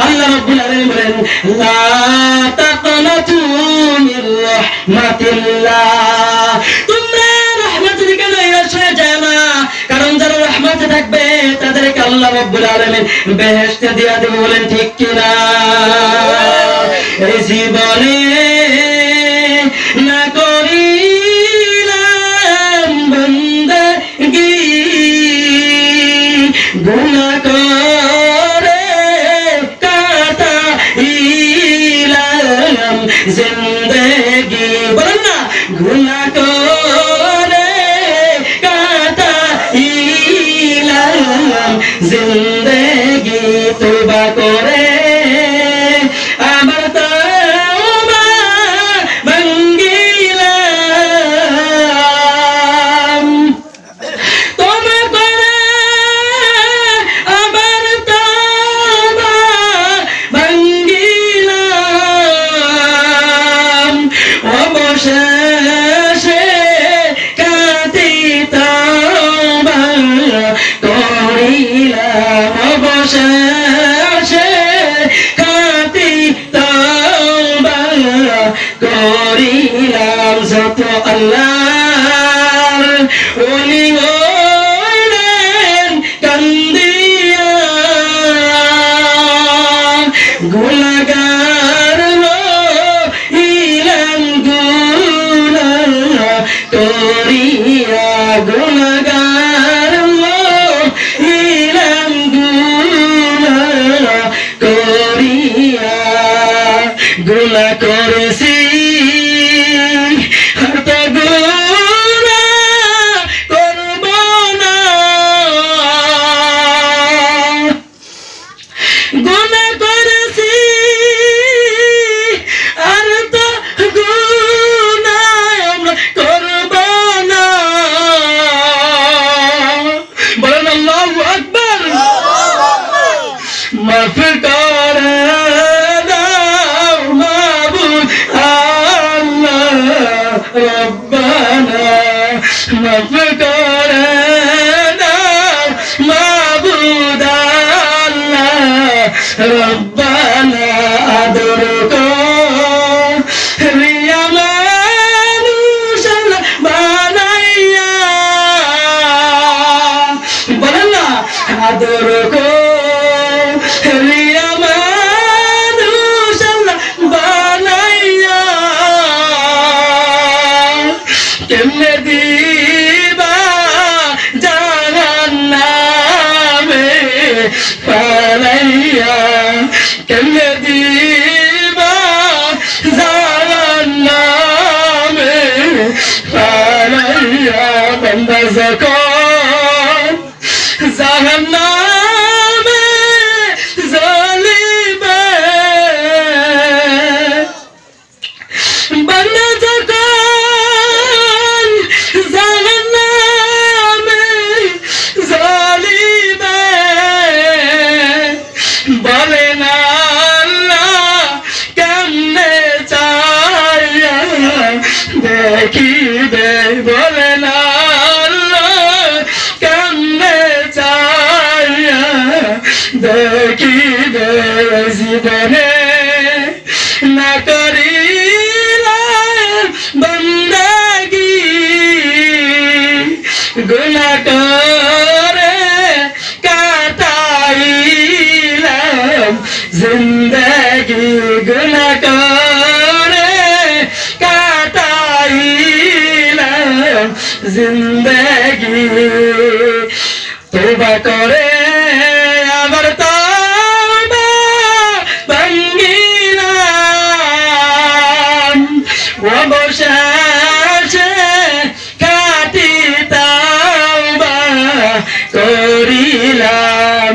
আল্লাহ রাব্বুল আলামিন বলেন, লা তাকনাতু মির রাহমাতিল্লাহ। তোমরা রহমত থেকে নয় আসে যায় না, কারণ যারা রহমতে থাকবে তাদেরকে আল্লাহ রাব্বুল আলামিন বেহেশতে দিয়া দেবে। বলেন ঠিক কিনা? এই জীবনে না করিলাম বন্দেগী, গুনাহ করে কাটাইলাম জিন্দেগী। বলেন না, গুনাহ করে কাটাইলাম জিন্দেগী। তওবা করে আবার তওবা ভাঙ্গিলাম তওবা করে আবার তওবা ভাঙ্গিলাম অবশেষে কাতি তওবা করিলাম অবশেষে কাতি তওবা করিলাম যত আল্লাহর ওলি হইলেন কান্দিয়া গুনাহগার হইলেন গুনাহ করিয়া গুনাহগার হইলেন গুনাহ করিয়া গুনাহ করেছি আর তো গুনাহ করব না গুনাহ করেছি আর তো গুনাহ করব না বলেন আল্লাহু আকবার মাফ করে দাও মাবুদ আল্লাহ রব্বানা মাফ করে দাও মাবুদ আল্লাহ রব্বানা আদর করিয়া মানুষ বানাইয়া বলেন না আদর করিয়া মানুষ বানাইয়া কেমনে দিবা জাহান্নামে ফালাইয়া কেমনে দিবা জাহান্নামে ফালাইয়া বান্দা যখন জাহান্নামে জ্বলিবে বান্দা যখন জাহান্নামে জ্বলিবে বলেন আল্লাহ কেমনে চাইয়া দেখিবে বলেন আল্লাহ কেমনে চাইয়া দেখিবে জীবনে না করিলাম বন্দেগি গুনাহ করে কাটাইলাম জিন্দেগি গুনাহ করে কাটাইলাম জিন্দেগি তওবা করে আবার তওবা ভাঙ্গিলাম অবশেষে কাটি তওবা করিলাম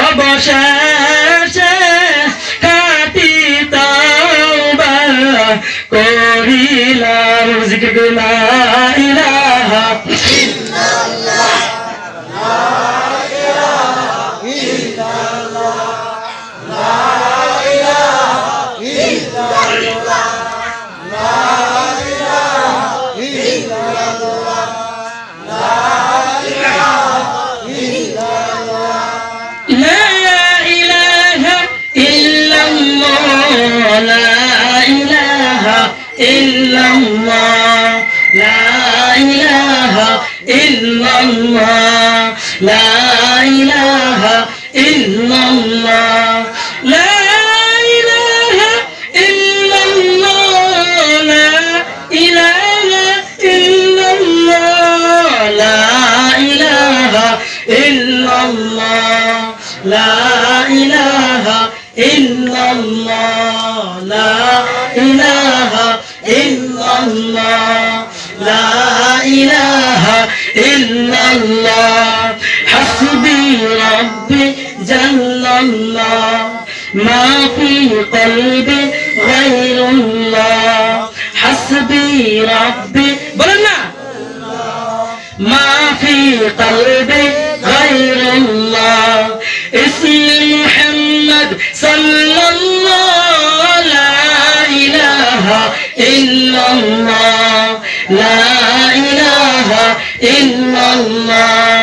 অবশেষে কাটি তওবা করিলাম জিকির লা ইলাহা ইল্লাল্লাহ লা ইলাহা ইল্লাল্লাহ লা ইলাহা ইল্লাল্লাহ লা ইলাহা ইল্লাল্লাহ লা ইলাহা ইল্লাল্লাহ লা ইলাহা ইল্লাল্লাহ লা ইলাহা ইল্লাল্লাহ লা ইলাহা ইল্লাল্লাহ লা ইলাহা ইল্লাল্লাহ লা ইলাহা ইল্লাল্লাহ লা ইলাহা ইল্লাল্লাহ লা ইলাহা ইল্লাল্লাহ লা ইলাহা ইল্লাল্লাহ লা ইলাহা ইল্লাল্লাহ লা ইলাহা ইল্লাল্লাহ হাসবি রাব্বি জাল্লা الله ما في قلبي غير الله حسبي ربي بلنا ما في قلبي غير الله اسم محمد صلى الله لا إله إلا الله لا إله إلا الله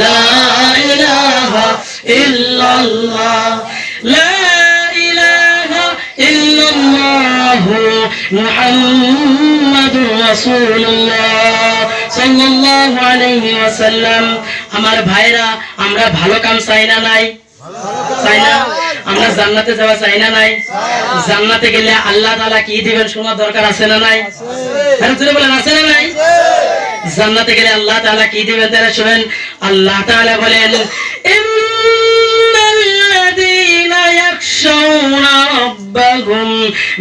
لا إله إلا الله لا إله إلا الله محمد رسول الله সাল্লাল্লাহু আলাইহি ওয়াসাল্লাম। আমার ভাইরা, আমরা ভালো কাম চাই না নাই? চাই না? আমরা জান্নাতে যাওয়া চাই না নাই? জান্নাতে গেলে আল্লাহ তাআলা কি দিবেন শোনা দরকার আছে না নাই? আরে জোরে বলেন আছে না নাই? জান্নাতে গেলে আল্লাহ তাআলা কি দিবেন তারা শুনেন। আল্লাহ তাআলা বলেন ইন্নাল্লাযীনা ইয়াখশাউনা রাব্বাহুম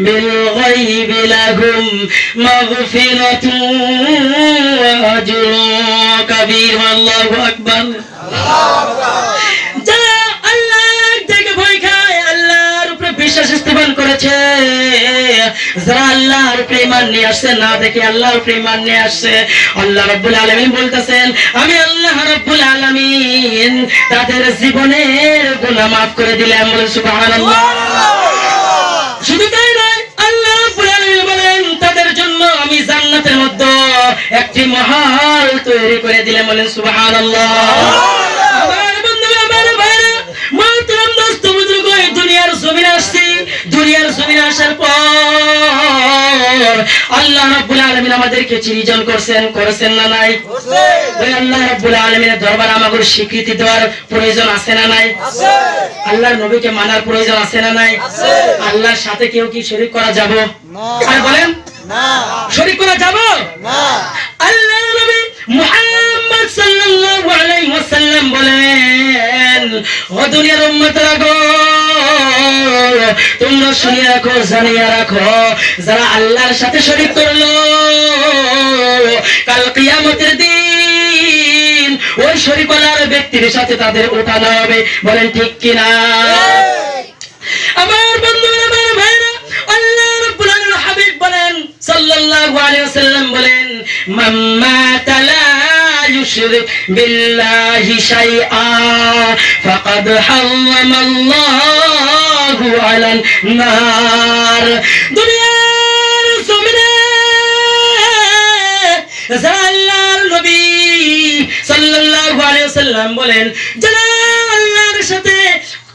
বিল গায়বি লাহুম মাগফিরাতুন ওয়া আজরুন কাবীর। আল্লাহু আকবার। যারা আল্লাহর থেকে ভয় খায়, আল্লাহর উপরে বিশ্বাস স্থাপন করেছে, যারা আল্লাহর উপরে ঈমান নিয়ে আসছে, না দেখে আল্লাহর উপরে ঈমান নিয়ে আসছে, আল্লাহ রাব্বুল আলামিন বলতেছেন আমি আল্লাহ রাব্বুল আলামিন তাদের জীবনের গুনাহ maaf করে দিলাম। বলেন সুবহানাল্লাহ। শুধু তাই নয়, আল্লাহ রাব্বুল আলামিন বলেন তাদের জন্য আমি জান্নাতের মধ্যে একটি মহল তৈরি করে দিলাম। বলেন সুবহানাল্লাহ। আমার বন্ধুরা, আমার ভাইরা, মোহতরম দোস্ত বুজুর্গ, এই দুনিয়ার জমিনে আসছি। দুনিয়ার জমিনে আসার পর আল্লাহ রাব্বুল আলামিন আমাদেরকে সৃজন করেছেন না নাই? ওই আল্লাহ রাব্বুল আলামিনের দরবারে আমাদের স্বীকৃতি দেওয়ার প্রয়োজন আছে না নাই? আল্লাহর নবীকে মানার প্রয়োজন আছে না নাই? আল্লাহর সাথে কেউ কি শরীক করা যাবে? আর বলেন না, শরীক করা যাবে না। আল্লাহর নবী মুহাম্মদ সাল্লাল্লাহু আলাইহি ওয়াসাল্লাম বলেন, ও দুনিয়ার উম্মতরা গো, তোমরা শুনে রাখো, জানিয়ে রাখো, যারা আল্লাহর সাথে শরীক করলো কাল কিয়ামতের দিন ওই শরীকওয়ালার ব্যক্তির সাথে তাদের উঠানো হবে। বলেন ঠিক কিনা? আমার বন্ধুরা, আমার ভাইরা, আল্লাহ রাব্বুল আলামিন হাবিব বলেন সাল্লাল্লাহু আলাইহি ওয়াসাল্লাম বলেন মাম্মা তালা يشرك بالله شيئا فقد حرم الله على النار। দুনিয়ার জমিনে আল্লাহর নবী সাল্লাল্লাহু আলাইহি ওয়াসাল্লাম বলেন যারা আল্লাহর সাথে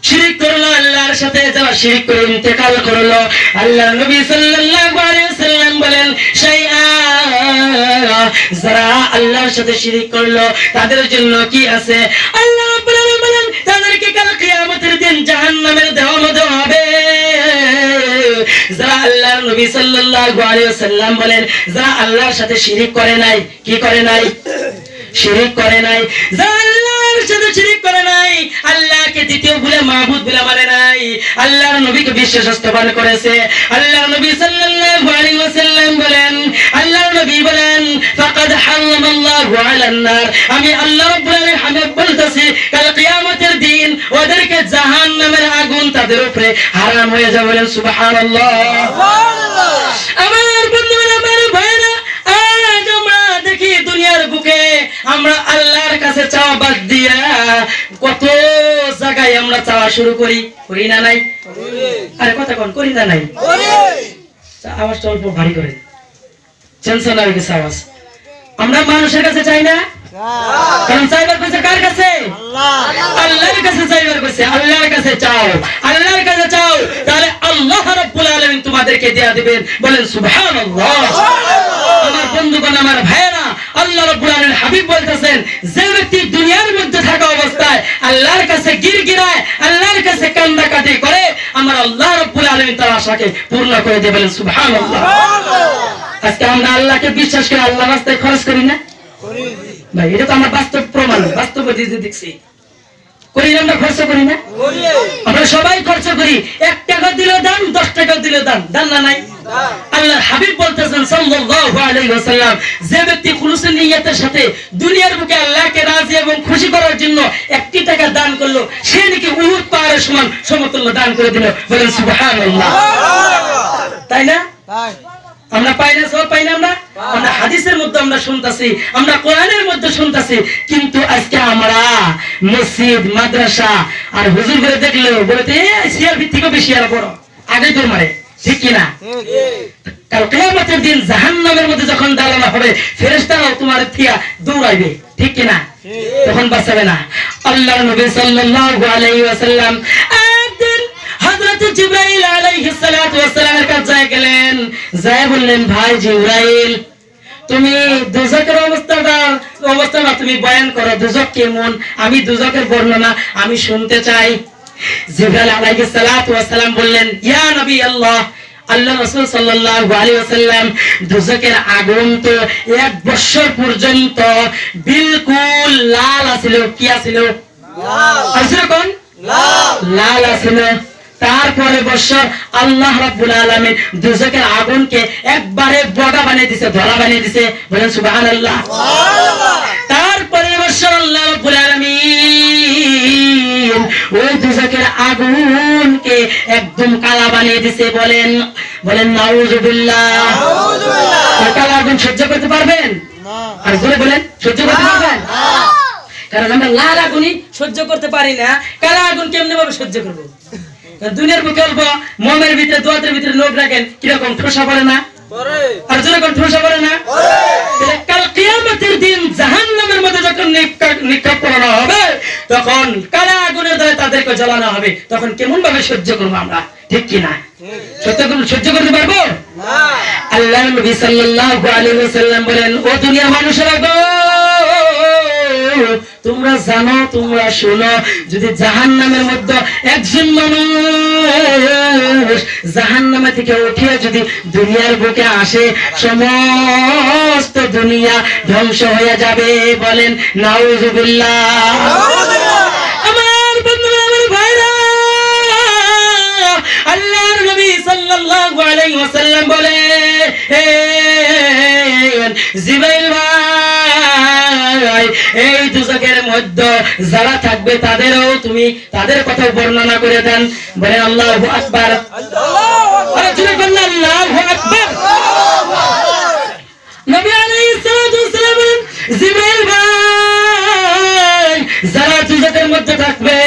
শিরক করলো, আল্লাহর সাথে যারা শিরক করে ইন্তেকাল করলো, আল্লাহর নবী সাল্লাল্লাহু আলাইহি ওয়াসাল্লাম বলেন শাইআ, যারা আল্লাহর সাথে শিরক করলো তাদের জন্য কি আছে? আল্লাহ রাব্বুল আলামিন বলেন তাদেরকে কাল কিয়ামতের দিন জাহান্নামের দেওয়া হবে। যারা আল্লাহর নবী সাল্লাল্লাহু আলাইহি ওয়াসাল্লাম বলেন যারা আল্লাহর সাথে শিরক করে নাই, কি করে নাই? শিরক করে নাই। যারা আল্লাহর সাথে শিরক করে নাই, আল্লাহকে দ্বিতীয় বলে মাবুদ বলে মানে নাই, আল্লাহর নবীকে বিশ্বাস স্থাপন করেছে, আল্লাহর নবী সাল্লাল্লাহু আলাইহি ওয়াসাল্লাম বলেন, আল্লাহর নবী বলেন ফাকাদ হারামাল্লাহু আলান নার, আমি আল্লাহ রাব্বুল আলামিন হাবিব বলতেছি কাল কিয়ামতের দিন ওদেরকে জাহান্নামের আগুন তাদের উপরে হারাম হয়ে যাবে। বলেন সুবহানাল্লাহ। সুবহানাল্লাহ। আমার বন্ধুরা, আমার ভাইরা, আজ আমরা দেখি দুনিয়ার বুকে আমরা আল্লাহর কাছে চাওয়া বাদ দিয়া কত জায়গায় আমরা চাওয়া শুরু করি না নাই? আরে কথা কোন করি না নাই? আওয়াজটা অল্প ভারী করে, টেনশন হয়ে গেছে আওয়াজ। আমরা মানুষের কাছে চাই না, কারণ চাইবার কাছে কার কাছে? আল্লাহর কাছে চাইবার কাছে। আল্লাহর কাছে চাও, আল্লাহর কাছে চাও, তাহলে আল্লাহ রাব্বুল আলামিন তোমাদেরকে দেয়া দিবেন। বলেন সুবহানাল্লাহ। আমার বন্ধুগণ, আমার ভাইরা, আল্লাহ রাব্বুল আলামিন হাবিব বলতেছেন যে ব্যক্তি দুনিয়ার মধ্যে থাকা অবস্থায় আল্লাহর কাছে গিরগিরায়, আল্লাহর কাছে কান্নাকাটি করে, আমার আল্লাহ রাব্বুল আলামিন তার আশাকে পূর্ণ করে দেবেন। বলেন সুবহানাল্লাহ। আজকে আমরা আল্লাহকে বিশ্বাস করে আল্লাহর রাস্তায় খরচ করি না ভাই? এটা তো আমার বাস্তব প্রমাণ, বাস্তব দেখছি। করি না? আমরা খরচ করি না? আমরা সবাই খরচ করি। 1 টাকা দিলে দান, 10 টাকা দিলে দান, দান না নাই? আল্লাহর হাবিব বলতেছেন সাল্লাল্লাহু আলাইহি ওয়াসাল্লাম, যে ব্যক্তি খুলুসের নিয়তের সাথে দুনিয়ার বুকে আল্লাহকে রাজি এবং খুশি করার জন্য 1 টাকা দান করলো, সে নাকি উহুদ পাহাড়ের সমান সমতুল্য দান করে দিল। বলেন সুবহানাল্লাহ। তাই না? আমরা পাই না, সব পাই না। আমরা হাদিসের মধ্যে আমরা শুনতাছি, আমরা কোরআনের মধ্যে শুনতাছি, কিন্তু আজকে আমরা মসজিদ মাদ্রাসা আর হুজুর করে দেখলেও বলতে সিআরপি থেকে বেশি আর বড় আগে তোর মারে, ঠিক কিনা? কাল কিয়ামতের দিন জাহান্নামের মধ্যে যখন দাঁড়ানো হবে, ফেরেশতারাও তোমার থিয়া দৌড়াইবে, ঠিক কিনা? তখন বাঁচাবে না। আল্লাহর নবী সাল্লাল্লাহু আলাইহি ওয়াসাল্লাম একদিন হযরত জিবরাইল আলাইহিস সালাতু ওয়াস সালামের কাছে গেলেন, যায় বললেন, ভাই জিবরাইল, তুমি দুজকের অবস্থাটা তুমি বয়ান করো, দুজক কেমন, আমি দুজকের বর্ণনা আমি শুনতে চাই। জিবরাইল আলাইহিস সালাতু ওয়াস সালাম বললেন, ইয়া নবী আল্লাহ, আল্লাহ রাসূল সাল্লাল্লাহু আলাইহি ওয়াসাল্লাম, দুজকের আগুন তো 1 বছর পর্যন্ত বিলকুল লাল আছিল। কি আছিল? লাল আছিল। তারপরে বছর আল্লাহ রাব্বুল আলামিন দুজকের আগুনকে একবারে বগা বানিয়ে দিয়েছে, ধরা বানিয়ে দিয়েছে। বলেন সুবহানাল্লাহ। তারপরে বছর আল্লাহ রাব্বুল আলামিন ওই দুজকের আগুনকে একদম কালা বানিয়ে দিয়েছে। বলেন নাউযুবিল্লাহ। কালা আগুন সহ্য করতে পারবেন? আর জোরে বলেন, সহ্য করতে পারবেন? কারণ আমরা লাল আগুনই সহ্য করতে পারি না, কালা আগুন কেমনে ভাবে সহ্য করবো? দুনিয়ার বুকে অল্প মোমের ভিতরে দোয়াতের ভিতরে লোক রাখেন, কিরকম ঠোসা পড়ে না? আর যেরকম ঠোসা পড়ে না? কাল কিয়ামতের দিন জাহান্নামের মধ্যে যখন নিক্ষেপ করানো হবে, তখন কালা আগুনের দ্বারা তাদেরকে জ্বালানো হবে, তখন কেমন ভাবে সহ্য করবো আমরা, ঠিক কিনা? সহ্য করতে পারবো? আল্লাহর নবী সাল্লাল্লাহু আলাইহি ওয়াসাল্লাম বলেন, ও দুনিয়ার মানুষেরা গো, তোমরা জানো, তোমরা শোনো, যদি জাহান্নামের মধ্যে একজন মানুষ জাহান্নামে থেকে উঠিয়া যদি দুনিয়ার বুকে আসে, সমস্ত দুনিয়া ধ্বংস হয়ে যাবে। বলেন নাউযুবিল্লাহ। আমার বন্ধুরা, আমার ভাইরা, আল্লাহর নবী সাল্লাল্লাহু আলাইহি ওয়াসাল্লাম বলে, জিবরাইল ভাই, এই দুজকের মধ্যে যারা থাকবে তাদের কথা বর্ণনা করে দেন। বলে আল্লাহু আকবার। আল্লাহু আকবার। নবী আলাইহিস সালাতু ওয়াস সালাম বলেন, জিবরাইল ভাই, যারা দুজকের মধ্যে থাকবে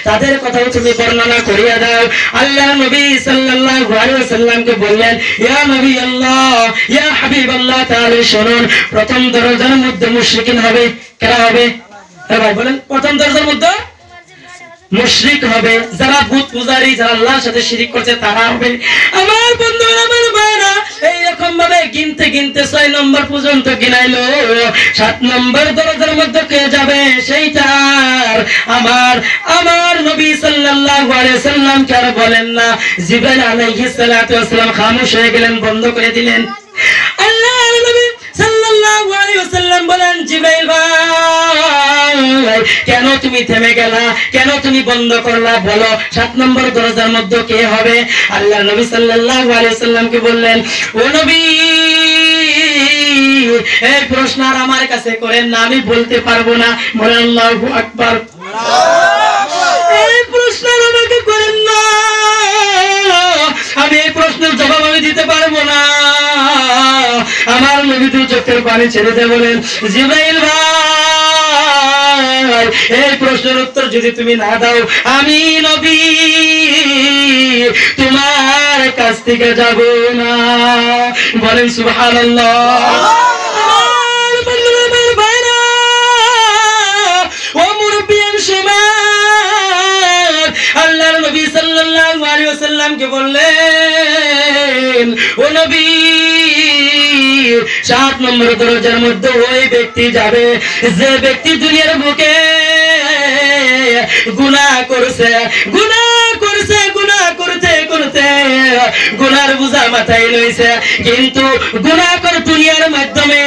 তাদের কথাও তুমি বর্ণনা করিয়া দাও। আল্লাহ নবী সাল্লাল্লাহু আলাইহি ওয়াসাল্লামকে বললেন, ইয়া নবী আল্লাহ, ইয়া হাবিবাল্লাহ, তাহলে শুনুন, প্রথম দরজার মধ্যে মুশরিকিন হবে। কারা হবে? ভাই বলেন, প্রথম দরজার মধ্যে মুশরিক হবে, যারা বুত পূজারী, যারা আল্লাহর সাথে শিরিক করছে, তারা হবে। আমার বন্ধুরা, আমার ভাইরা, এইরকম ভাবে গিনতে গিনতে 6 নম্বর পর্যন্ত গিনাইলো। 7 নম্বর দরজার মধ্যে কে যাবে? সেইটার আমার নবী সাল্লাল্লাহু আলাইহি ওয়াসাল্লাম কে আর বলেন না। জিবরাইল আলাইহিস সালাতু ওয়াস সালাম খামোশ হয়ে গেলেন, বন্ধ করে দিলেন। আল্লাহর নবী সাল্লাল্লাহু আলাইহি ওয়াসাল্লাম বলেন, জিবরাইল ভাই, কেন তুমি থেমে গেলা? কেন তুমি বন্ধ করলা? বলো, 7 নম্বর দরজার মধ্যে কে হবে? আল্লাহর নবী সাল্লাল্লাহু আলাইহি ওয়াসাল্লামকে বললেন, ও নবী, এই প্রশ্ন আর আমার কাছে করেন না, আমি বলতে পারবো না। বলেন আল্লাহু আকবার। এই প্রশ্ন আমাকে করেন না, আমি এই প্রশ্নের জবাব আমি দিতে পারবো না। আমার নবী তো চোখের পানি ছেড়ে দিয়ে বলেন, জিবরাইল ভাই, এই প্রশ্নের উত্তর যদি তুমি না দাও, আমি নবী তোমার কাছ থেকে যাব না। বলেন সুবহানাল্লাহ। ও মুরব্বিয়ান সমাজ, আল্লাহর নবী সাল্লাল্লাহু আলাইহি ওয়াসাল্লামকে বললেন, ও নবী, 7 নম্বর দরজার মধ্যে ওই ব্যক্তি যাবে যে ব্যক্তি দুনিয়ার বুকে গুনাহ করছে, গুনার বোঝা মাথায় লইছে, কিন্তু গুনাহ করে দুনিয়ার মাধ্যমে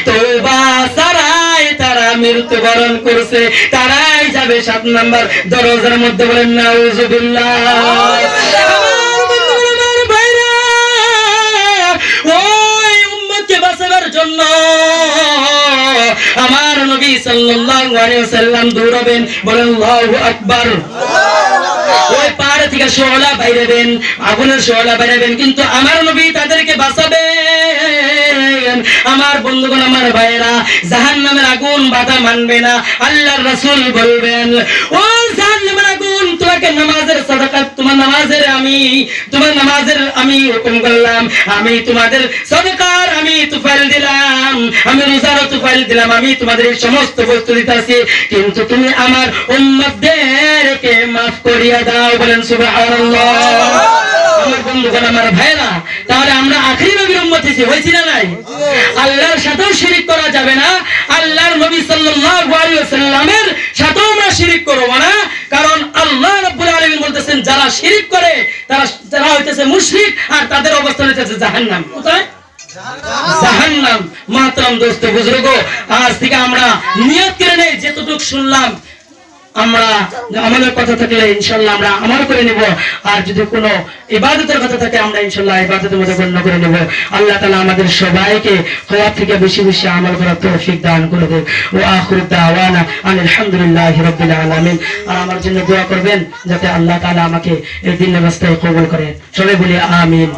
তওবা ছাড়াই তারা মৃত্যুবরণ করছে, তারাই যাবে 7 নম্বর দরজার মধ্যে। বলেন নাউযুবিল্লাহ। আমার বন্ধুরা, আমার ভাইরা, সাল্লাল্লাহু আলাইহি ওয়াসাল্লাম দৌড়াবেন, বলেন আল্লাহু আকবার। ওই পাহাড় থেকে শোলা বাইরেবেন, আগুনের শোলা বাইরেবেন, কিন্তু আমার নবী তাদেরকে বাঁচাবেন। আমার বন্ধুগণ, আমার ভাইয়েরা, জাহান্নামের আগুন বাধা মানবে না। আল্লাহর রাসূল বলবেন, ও জাহান্নামের আগুন, তোমাকে নামাজের সাদাকাত, তোমার নামাজের আমি হুকুম করলাম, আমি তোমাদের সাদাকার আমি তুফাইল দিলাম, আমি রোজার তুফাইল দিলাম, আমি তোমাদের এই সমস্ত বস্তু দিতেছি, কিন্তু তুমি আমার উম্মতদেরকে মাফ করিয়া দাও। বলেন সুবহানাল্লাহ। আমার বন্ধুগণ, আমার ভাইরা, তাহলে আমরা আখেরি নবীর উম্মত হয়েছি না নাই? আল্লাহর সাথেও শিরিক করা যাবে না, আল্লাহর নবী সাল্লাল্লাহু আলাইহি ওয়াসাল্লামের সাথেও আমরা শিরিক করব না। কারণ আল্লাহ রাব্বুল আলামিন বলতেছেন, যারা শিরিক করে তারা হইতেছে মুশরিক, আর তাদের অবস্থান হইতেছে জাহান্নাম। কোথায়? জাহান্নাম। মাতরম দোস্ত বুজুর্গ, আজ থেকে আমরা নিয়ত করে নেই, যেটুকু শুনলাম আমরা আমাদের কথা থাকলে ইনশাআল্লাহ আমরা আমল করে নেব, আর যদি কোনো ইবাদতের কথা থাকে আমরা ইনশাআল্লাহ ইবাদতের মধ্যে গণ্য করে নেব। আল্লাহ তাআলা আমাদের সবাইকে হওয়া থেকে বেশি বেশি আমল করার তৌফিক দান করে দেন। ওয়া আখিরু দাওয়ানা আলহামদুলিল্লাহি রাব্বিল আলামিন। আর আমার জন্য দোয়া করবেন যাতে আল্লাহ তাআলা আমাকে এই দিনের রাস্তায় কবুল করেন। সবাই বলি আমিন।